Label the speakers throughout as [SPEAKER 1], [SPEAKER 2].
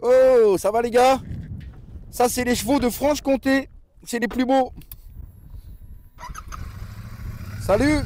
[SPEAKER 1] Oh, ça va les gars? Ça c'est les chevaux de Franche-Comté. C'est les plus beaux. Salut!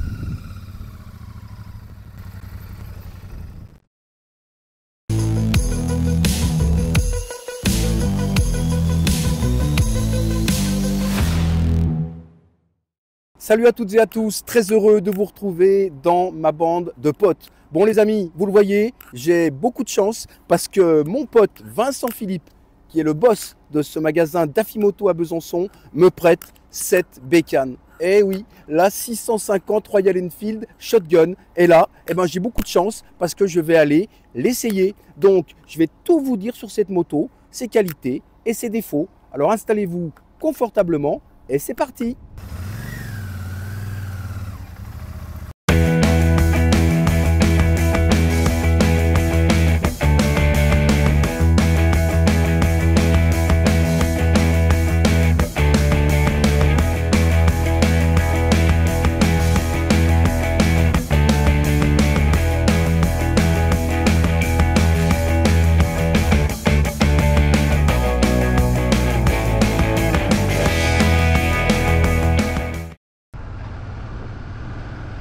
[SPEAKER 1] Salut à toutes et à tous, très heureux de vous retrouver dans ma bande de potes. Bon les amis, vous le voyez, j'ai beaucoup de chance parce que mon pote Vincent Philippe, qui est le boss de ce magasin d'Afimoto à Besançon, me prête cette bécane. Eh oui, la 650 Royal Enfield Shotgun est là. Eh ben, j'ai beaucoup de chance parce que je vais aller l'essayer. Donc, je vais tout vous dire sur cette moto, ses qualités et ses défauts. Alors, installez-vous confortablement et c'est parti!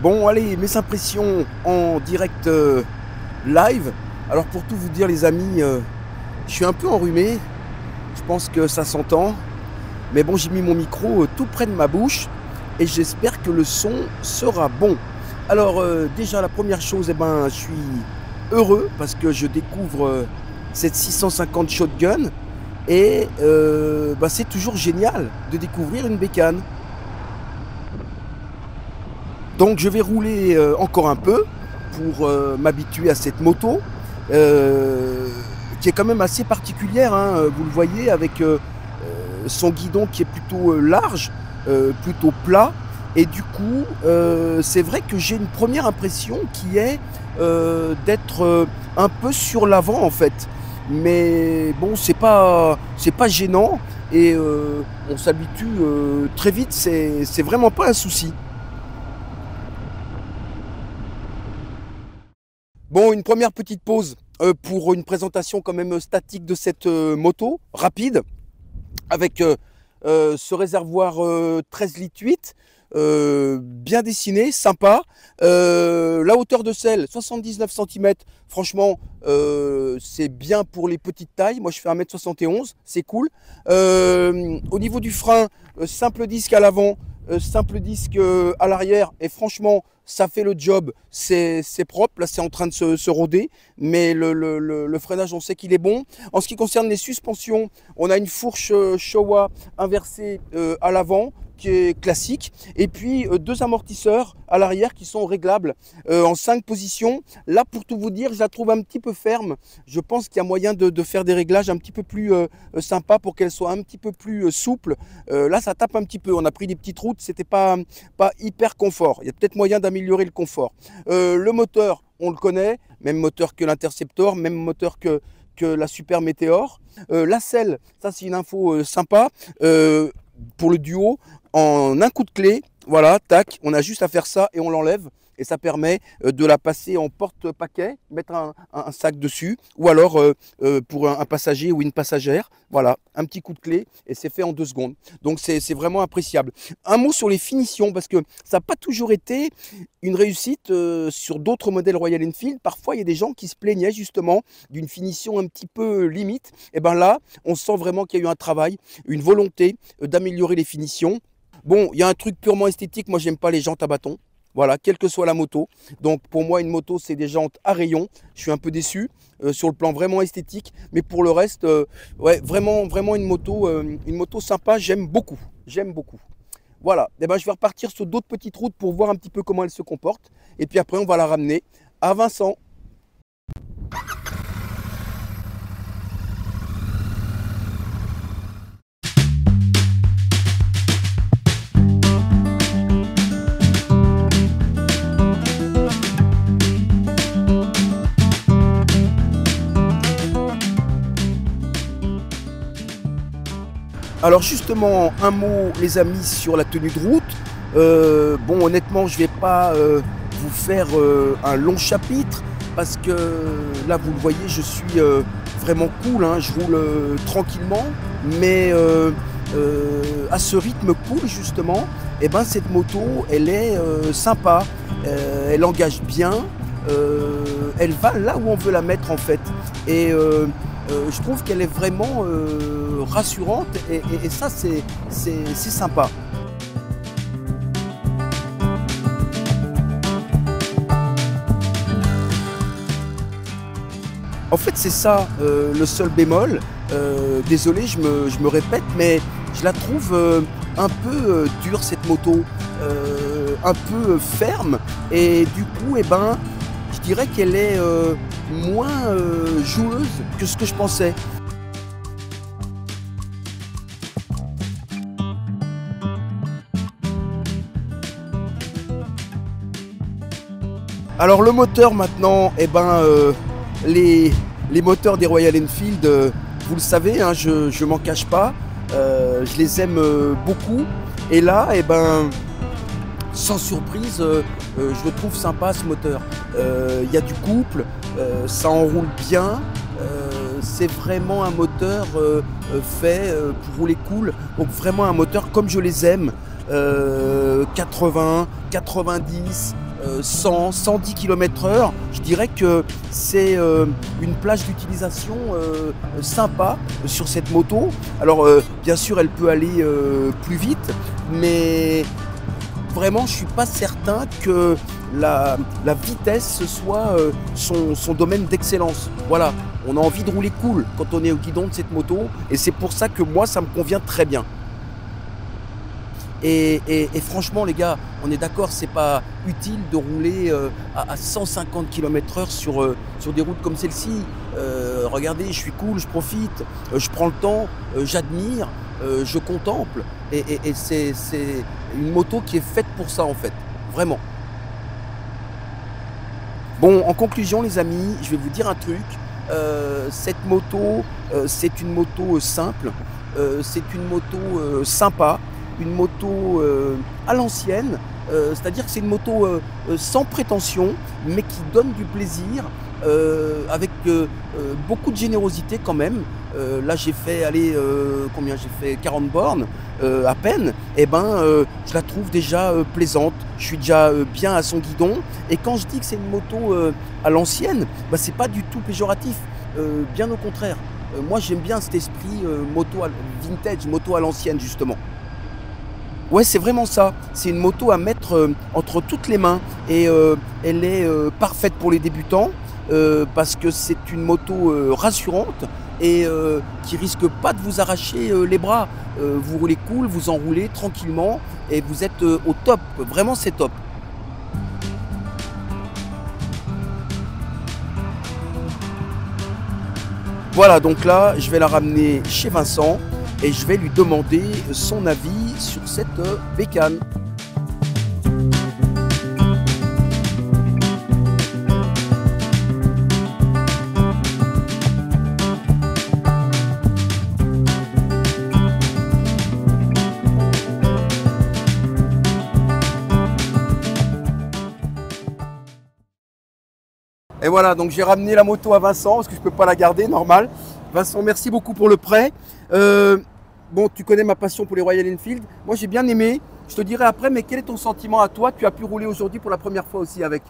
[SPEAKER 1] Bon, allez, mes impressions en direct live. Alors, pour tout vous dire, les amis, je suis un peu enrhumé. Je pense que ça s'entend. Mais bon, j'ai mis mon micro tout près de ma bouche et j'espère que le son sera bon. Alors, déjà, la première chose, eh ben, je suis heureux parce que je découvre cette 650 Shotgun et bah, c'est toujours génial de découvrir une bécane. Donc je vais rouler encore un peu pour m'habituer à cette moto qui est quand même assez particulière, hein, vous le voyez, avec son guidon qui est plutôt large, plutôt plat. Et du coup, c'est vrai que j'ai une première impression qui est d'être un peu sur l'avant en fait. Mais bon, c'est pas gênant et on s'habitue très vite, c'est vraiment pas un souci. Bon, une première petite pause pour une présentation quand même statique de cette moto, rapide, avec ce réservoir 13 litres 8, bien dessiné, sympa. La hauteur de selle, 79 cm, franchement, c'est bien pour les petites tailles. Moi, je fais 1m71, c'est cool. Au niveau du frein, simple disque à l'avant, simple disque à l'arrière, et franchement, ça fait le job, c'est propre. Là, c'est en train de se roder, mais le freinage, on sait qu'il est bon. En ce qui concerne les suspensions, on a une fourche Showa inversée à l'avant, qui est classique, et puis deux amortisseurs à l'arrière qui sont réglables en 5 positions. Là, pour tout vous dire, je la trouve un petit peu ferme. Je pense qu'il y a moyen de faire des réglages un petit peu plus sympas pour qu'elle soit un petit peu plus souple. Là, ça tape un petit peu. On a pris des petites routes, c'était pas hyper confort. Il y a peut-être moyen d'améliorer le confort. Le moteur, on le connaît, même moteur que l'Interceptor, même moteur que la Super Meteor. La selle, ça c'est une info sympa. Pour le duo, en un coup de clé, voilà, tac, on a juste à faire ça et on l'enlève. Et ça permet de la passer en porte-paquet, mettre un sac dessus, ou alors pour un passager ou une passagère, voilà, un petit coup de clé et c'est fait en 2 secondes. Donc c'est vraiment appréciable. Un mot sur les finitions, parce que ça n'a pas toujours été une réussite sur d'autres modèles Royal Enfield. Parfois, il y a des gens qui se plaignaient justement d'une finition un petit peu limite. Et bien là, on sent vraiment qu'il y a eu un travail, une volonté d'améliorer les finitions. Bon, il y a un truc purement esthétique, moi j'aime pas les jantes à bâton. Voilà, quelle que soit la moto. Donc pour moi, une moto, c'est des jantes à rayons. Je suis un peu déçu sur le plan vraiment esthétique. Mais pour le reste, ouais, vraiment une moto sympa. J'aime beaucoup. J'aime beaucoup. Voilà, et ben, je vais repartir sur d'autres petites routes pour voir un petit peu comment elle se comporte. Et puis après, on va la ramener à Vincent. Alors justement, un mot les amis sur la tenue de route. Bon, honnêtement, je ne vais pas vous faire un long chapitre parce que là, vous le voyez, je suis vraiment cool, hein. Je roule tranquillement, mais à ce rythme cool justement, et ben cette moto, elle est sympa, elle engage bien, elle va là où on veut la mettre en fait. Et je trouve qu'elle est vraiment rassurante et ça c'est sympa. En fait, c'est ça le seul bémol. Désolé, je me répète, mais je la trouve un peu dure cette moto, un peu ferme. Et du coup, eh ben, je dirais qu'elle est moins joueuse que ce que je pensais. Alors le moteur maintenant, eh ben, les moteurs des Royal Enfield, vous le savez, hein, je m'en cache pas, je les aime beaucoup. Et là, eh ben, sans surprise, je le trouve sympa ce moteur. Il y a du couple, ça enroule bien, c'est vraiment un moteur fait pour rouler cool. Donc vraiment un moteur comme je les aime, 80, 90, 100, 110 km/h. Je dirais que c'est une plage d'utilisation sympa sur cette moto. Alors bien sûr elle peut aller plus vite, mais vraiment je ne suis pas certain que la vitesse soit son domaine d'excellence. Voilà, on a envie de rouler cool quand on est au guidon de cette moto, et c'est pour ça que moi ça me convient très bien. Et franchement les gars, on est d'accord, c'est pas utile de rouler à 150 km/h sur des routes comme celle-ci. Regardez, je suis cool, je profite, je prends le temps, j'admire, je contemple. Et c'est une moto qui est faite pour ça en fait, vraiment. Bon, en conclusion les amis, je vais vous dire un truc. Cette moto, c'est une moto simple, c'est une moto sympa, une moto à l'ancienne, c'est-à-dire que c'est une moto sans prétention, mais qui donne du plaisir, avec beaucoup de générosité quand même. Là j'ai fait, combien j'ai fait 40 bornes à peine, et ben je la trouve déjà plaisante, je suis déjà bien à son guidon. Et quand je dis que c'est une moto à l'ancienne, bah, c'est pas du tout péjoratif, bien au contraire. Moi j'aime bien cet esprit vintage, moto à l'ancienne justement. Ouais, c'est vraiment ça. C'est une moto à mettre entre toutes les mains, et elle est parfaite pour les débutants parce que c'est une moto rassurante et qui risque pas de vous arracher les bras. Vous roulez cool, vous enroulez tranquillement et vous êtes au top. Vraiment, c'est top. Voilà, donc là, je vais la ramener chez Vincent et je vais lui demander son avis sur cette bécane. Et voilà, donc j'ai ramené la moto à Vincent parce que je ne peux pas la garder, normal. Vincent, merci beaucoup pour le prêt. Bon, tu connais ma passion pour les Royal Enfield. Moi, j'ai bien aimé. Je te dirai après, mais quel est ton sentiment à toi? Tu as pu rouler aujourd'hui pour la première fois aussi avec.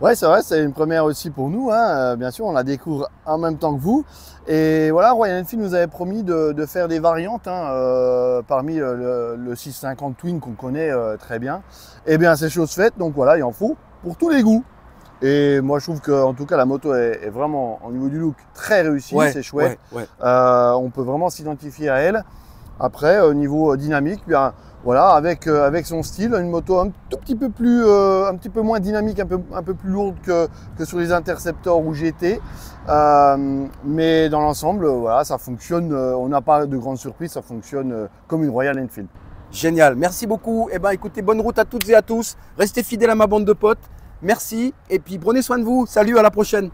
[SPEAKER 2] Ouais, c'est vrai, c'est une première aussi pour nous, hein. Bien sûr, on la découvre en même temps que vous. Et voilà, Royal Enfield nous avait promis de faire des variantes, hein, parmi le 650 Twin qu'on connaît très bien. Et bien, c'est chose faite, donc voilà, il en faut pour tous les goûts. Et moi, je trouve qu'en tout cas, la moto est vraiment, au niveau du look, très réussie, ouais, c'est chouette. Ouais. On peut vraiment s'identifier à elle. Après, au niveau dynamique, bien, voilà, avec son style, une moto un petit peu moins dynamique, un peu plus lourde que sur les Interceptor ou GT. Mais dans l'ensemble, voilà, ça fonctionne. On n'a pas de grande surprise, ça fonctionne comme une Royal Enfield.
[SPEAKER 1] Génial, merci beaucoup. Eh ben, écoutez, bonne route à toutes et à tous. Restez fidèles à ma bande de potes. Merci et puis prenez soin de vous. Salut, à la prochaine.